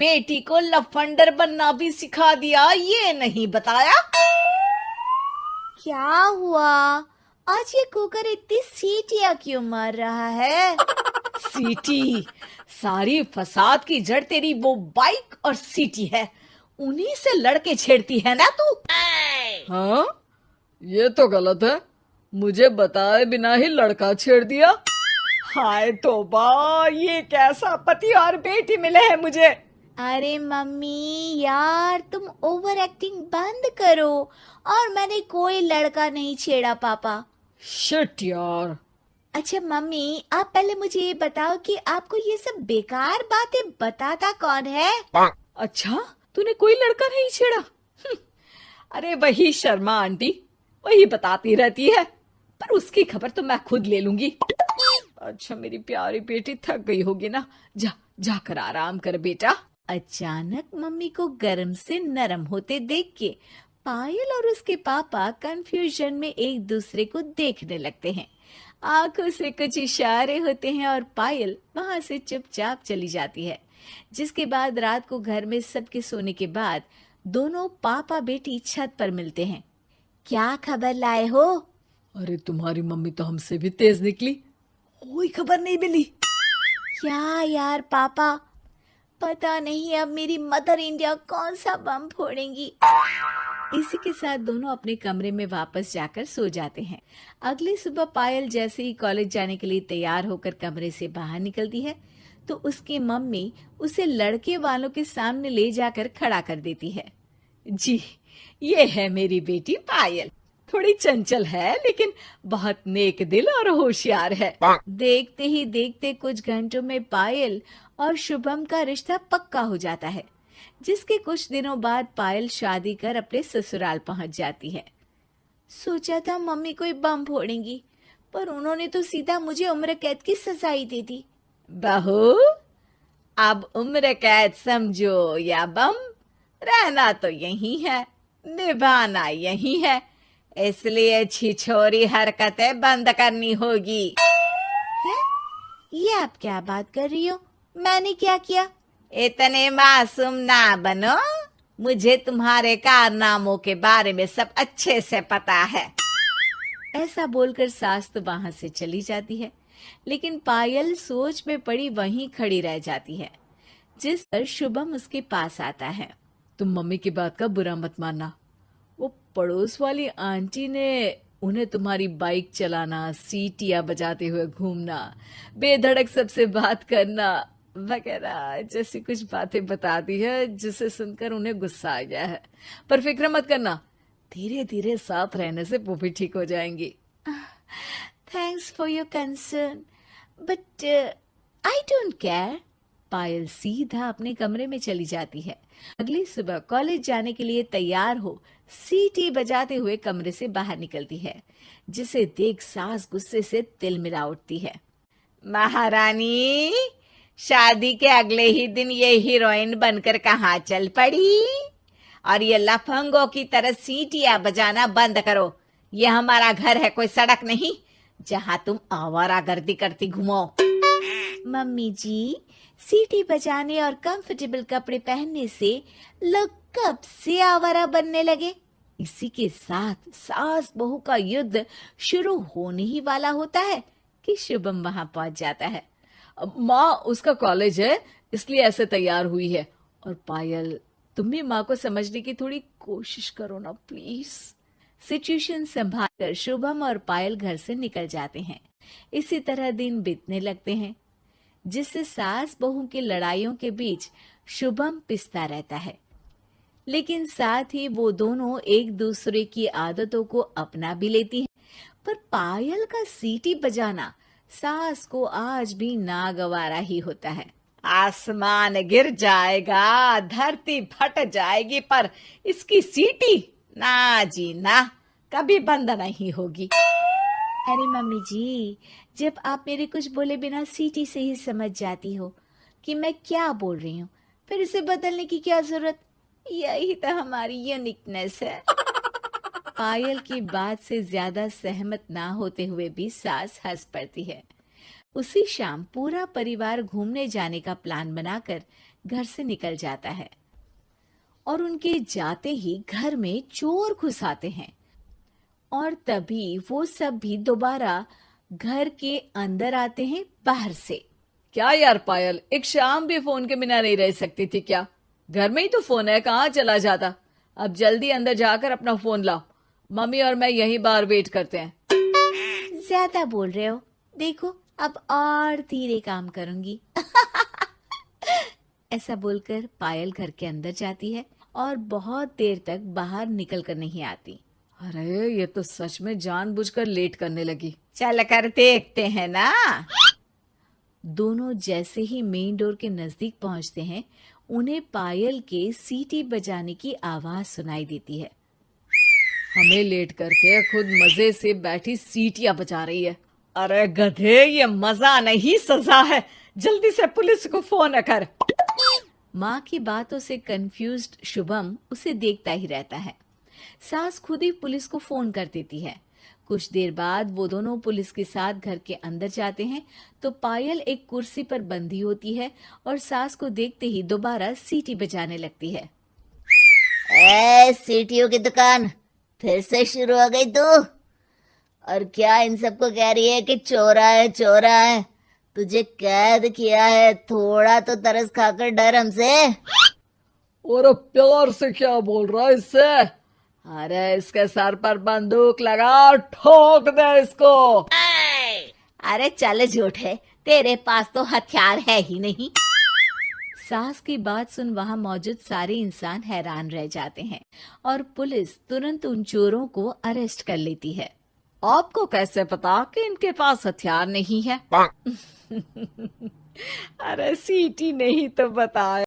बेटी को लफंडर बनना भी सिखा दिया, ये नहीं बताया। क्या हुआ? आज ये कुकर इतनी सीटियां क्यों मार रहा है? सीटी? सारी फसाद की जड़ तेरी वो बाइक और सीटी है। उन्हीं से लड़के छेड़ती है ना तू। हाँ, ये तो गलत है। मुझे बताए बिना ही लड़का छेड़ दिया। हाय तौबा, ये कैसा पति और बेटी मिले हैं मुझे। अरे मम्मी यार, तुम ओवर एक्टिंग बंद करो। और मैंने कोई लड़का नहीं छेड़ा पापा। शिट यार। अच्छा मम्मी, आप पहले मुझे ये बताओ कि आपको ये सब बेकार बातें बताता कौन है? अच्छा, तूने कोई लड़का नहीं छेड़ा? अरे वही शर्मा आंटी, वही बताती रहती है, पर उसकी खबर तो मैं खुद ले लूंगी। अच्छा मेरी प्यारी बेटी, थक गई होगी ना, जा जाकर आराम कर बेटा। अचानक मम्मी को गर्म से नरम होते देख के पायल और उसके पापा कंफ्यूजन में एक दूसरे को देखने लगते हैं। आंखों से कुछ इशारे होते हैं और पायल वहां से चुपचाप चली जाती है। जिसके बाद रात को घर में सबके सोने के बाद दोनों पापा बेटी छत पर मिलते हैं। क्या खबर लाए हो? अरे तुम्हारी मम्मी तो हमसे भी तेज निकली, कोई खबर नहीं मिली। क्या यार पापा, पता नहीं अब मेरी मदर इंडिया कौन सा बम फोड़ेंगी। इसी के साथ दोनों अपने कमरे में वापस जाकर सो जाते हैं। अगली सुबह पायल जैसे ही कॉलेज जाने के लिए तैयार होकर कमरे से बाहर निकलती है तो उसकी मम्मी उसे लड़के वालों के सामने ले जाकर खड़ा कर देती है। जी, ये है मेरी बेटी पायल। थोड़ी चंचल है लेकिन बहुत नेक दिल और होशियार है। देखते ही देखते कुछ घंटों में पायल और शुभम का रिश्ता पक्का हो जाता है। जिसके कुछ दिनों बाद पायल शादी कर अपने ससुराल पहुंच जाती है। सोचा था मम्मी कोई बम फोड़ेंगी, पर उन्होंने तो सीधा मुझे उम्र कैद की सजा ही दे दी। बहू, अब उम्र कैद समझो या बम, रहना तो यही है, निभाना यही है। इसलिए छिछोरी हरकतें बंद करनी होगी। है? ये आप क्या बात कर रही हो? मैंने क्या किया? इतने मासूम ना बनो, मुझे तुम्हारे कारनामों के बारे में सब अच्छे से पता है। ऐसा बोलकर सास तो वहां से चली जाती है, लेकिन पायल सोच में पड़ी वहीं खड़ी रह जाती है। जिस पर शुभम उसके पास आता है। तुम मम्मी की बात का बुरा मत मानना। वो पड़ोस वाली आंटी ने उन्हें तुम्हारी बाइक चलाना, सीटियां बजाते हुए घूमना, बेधड़क सबसे बात करना वगैरह जैसी कुछ बातें बता दी है, जिसे सुनकर उन्हें गुस्सा आ गया है। पर फिक्र मत करना, धीरे धीरे साथ रहने से वो भी ठीक हो जाएंगी। Thanks for your concern, but I don't care. Payal सीधा अपने कमरे में चली जाती है। अगली सुबह कॉलेज जाने के लिए तैयार हो सीटी बजाते हुए कमरे से बाहर निकलती है, जिसे देख सास गुस्से से तिलमिला उठती है। महारानी, शादी के अगले ही दिन ये हीरोइन बनकर कहाँ चल पड़ी? और ये लफंगों की तरह सीटियां बजाना बंद करो। ये हमारा घर है, कोई सड़क नहीं जहां तुम आवारागर्दी करती घूमो। मम्मी जी, सीटी बजाने और कंफर्टेबल कपड़े पहनने से लोग कब से आवारा बनने लगे? इसी के साथ सास बहू का युद्ध शुरू होने ही वाला होता है कि शुभम वहां पहुंच जाता है। माँ, उसका कॉलेज है इसलिए ऐसे तैयार हुई है। और पायल, तुम भी माँ को समझने की थोड़ी कोशिश करो ना प्लीज। सिचुएशन संभालकर शुभम और पायल घर से निकल जाते हैं। इसी तरह दिन बीतने लगते हैं, जिससे सास बहू की लड़ाइयों के बीच शुभम पिसता रहता है। लेकिन साथ ही वो दोनों एक दूसरे की आदतों को अपना भी लेती हैं। पर पायल का सीटी बजाना सास को आज भी नागवारा ही होता है। आसमान गिर जाएगा, धरती फट जाएगी, पर इसकी सीटी ना जी ना, कभी बंद नहीं होगी। अरे मम्मी जी, जब आप मेरे कुछ बोले बिना सीटी से ही समझ जाती हो कि मैं क्या बोल रही हूँ, फिर इसे बदलने की क्या जरूरत? यही तो हमारी यूनिकनेस है। पायल की बात से ज्यादा सहमत ना होते हुए भी सास हंस पड़ती है। उसी शाम पूरा परिवार घूमने जाने का प्लान बनाकर घर से निकल जाता है और उनके जाते ही घर में चोर घुस आते हैं और तभी वो सब भी दोबारा घर के अंदर आते हैं बाहर से। क्या यार पायल, एक शाम भी फोन के बिना नहीं रह सकती थी क्या? घर में ही तो फोन है, कहाँ चला जाता? अब जल्दी अंदर जाकर अपना फोन लाओ, मम्मी और मैं यहीं बाहर वेट करते हैं। ज्यादा बोल रहे हो, देखो अब और धीरे काम करूंगी। ऐसा बोलकर पायल घर के अंदर जाती है और बहुत देर तक बाहर निकल कर नहीं आती। अरे ये तो सच में जानबूझकर लेट करने लगी। चल कर देखते हैं ना। दोनों जैसे ही मेन डोर के नजदीक पहुंचते हैं, उन्हें पायल के सीटी बजाने की आवाज सुनाई देती है। हमें लेट करके खुद मजे से बैठी सीटियां बजा रही है। अरे गधे, ये मजा नहीं सजा है, जल्दी से पुलिस को फोन कर। माँ की बातों से कंफ्यूज्ड शुभम उसे देखता ही रहता है। सास खुद ही पुलिस को फोन कर देती है। कुछ देर बाद वो दोनों पुलिस के साथ घर के अंदर जाते हैं तो पायल एक कुर्सी पर बंधी होती है और सास को देखते ही दोबारा सीटी बजाने लगती है। सीटियों की दुकान फिर से शुरू हो गई तू? और क्या इन सबको कह रही है कि चोरा है चोरा है? तुझे कैद किया है, थोड़ा तो तरस खाकर डर हमसे। और प्यार से क्या बोल रहा है इससे? अरे इसके सर पर बंदूक लगा, ठोक दे इसको। अरे चल झूठे, तेरे पास तो हथियार है ही नहीं। सास की बात सुन वहां मौजूद सारे इंसान हैरान रह जाते हैं और पुलिस तुरंत उन चोरों को अरेस्ट कर लेती है। आपको कैसे पता कि इनके पास हथियार नहीं है? अरे सीटी नहीं तो बताया।